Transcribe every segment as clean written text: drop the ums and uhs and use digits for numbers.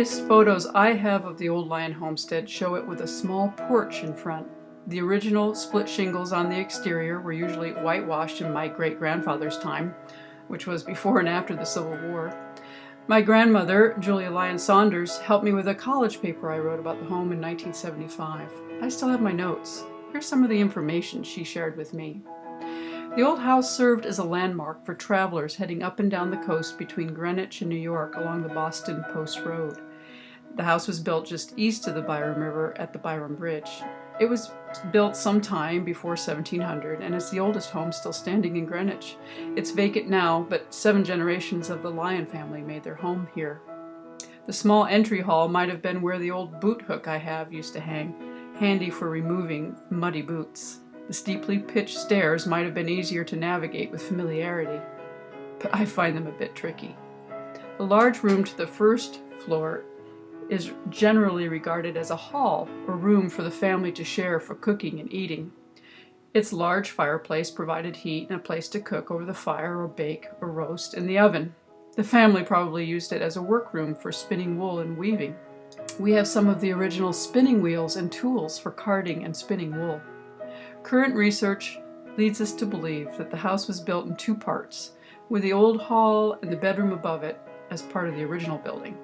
earliest photos I have of the Old Lion Homestead show it with a small porch in front. The original split shingles on the exterior were usually whitewashed in my great-grandfather's time, which was before and after the Civil War. My grandmother, Julia Lyon Saunders, helped me with a college paper I wrote about the home in 1975. I still have my notes. Here's some of the information she shared with me. The old house served as a landmark for travelers heading up and down the coast between Greenwich and New York along the Boston Post Road. The house was built just east of the Byram River at the Byram Bridge. It was built sometime before 1700 and is the oldest home still standing in Greenwich. It's vacant now, but 7 generations of the Lyon family made their home here. The small entry hall might have been where the old boot hook I have used to hang, handy for removing muddy boots. The steeply pitched stairs might have been easier to navigate with familiarity, but I find them a bit tricky. The large room to the first floor is generally regarded as a hall or room for the family to share for cooking and eating. Its large fireplace provided heat and a place to cook over the fire or bake or roast in the oven. The family probably used it as a workroom for spinning wool and weaving. We have some of the original spinning wheels and tools for carding and spinning wool. Current research leads us to believe that the house was built in 2 parts, with the old hall and the bedroom above it as part of the original building.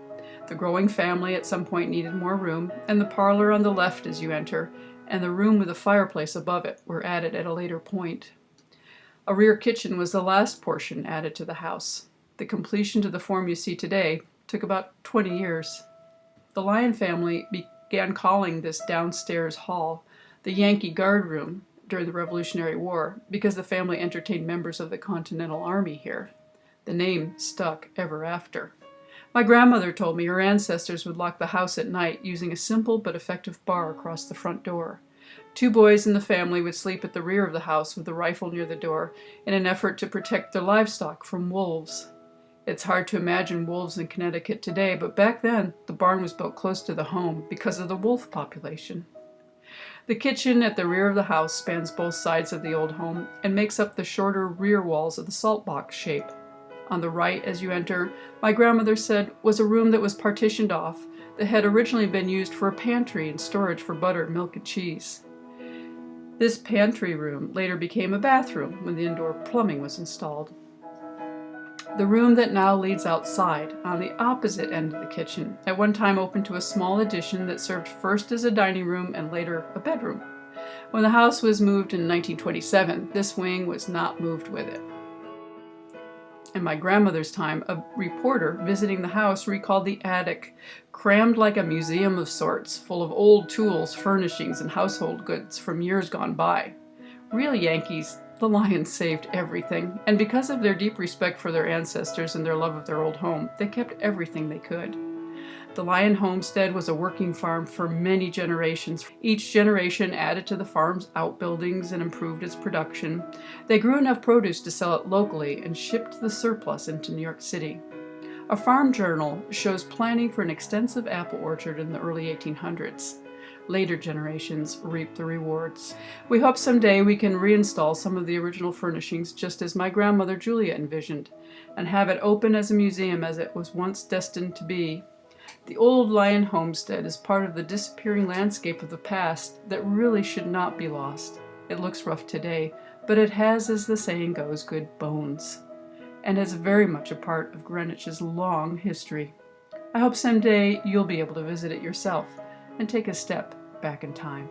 The growing family at some point needed more room, and the parlor on the left as you enter, and the room with a fireplace above it were added at a later point. A rear kitchen was the last portion added to the house. The completion to the form you see today took about 20 years. The Lyon family began calling this downstairs hall the Yankee guard room during the Revolutionary War because the family entertained members of the Continental Army here. The name stuck ever after. My grandmother told me her ancestors would lock the house at night using a simple but effective bar across the front door. 2 boys in the family would sleep at the rear of the house with a rifle near the door in an effort to protect their livestock from wolves. It's hard to imagine wolves in Connecticut today, but back then the barn was built close to the home because of the wolf population. The kitchen at the rear of the house spans both sides of the old home and makes up the shorter rear walls of the salt box shape. On the right, as you enter, my grandmother said, was a room that was partitioned off that had originally been used for a pantry and storage for butter, milk, and cheese. This pantry room later became a bathroom when the indoor plumbing was installed. The room that now leads outside, on the opposite end of the kitchen, at one time opened to a small addition that served first as a dining room and later a bedroom. When the house was moved in 1927, this wing was not moved with it. In my grandmother's time, a reporter visiting the house recalled the attic, crammed like a museum of sorts, full of old tools, furnishings, and household goods from years gone by. Real Yankees, the Lyons saved everything, and because of their deep respect for their ancestors and their love of their old home, they kept everything they could. The Lyon Homestead was a working farm for many generations. Each generation added to the farm's outbuildings and improved its production. They grew enough produce to sell it locally and shipped the surplus into New York City. A farm journal shows planning for an extensive apple orchard in the early 1800s. Later generations reaped the rewards. We hope someday we can reinstall some of the original furnishings just as my grandmother Julia envisioned, and have it open as a museum as it was once destined to be. The Old Lion Homestead is part of the disappearing landscape of the past that really should not be lost. It looks rough today, but it has, as the saying goes, good bones, and is very much a part of Greenwich's long history. I hope someday you'll be able to visit it yourself and take a step back in time.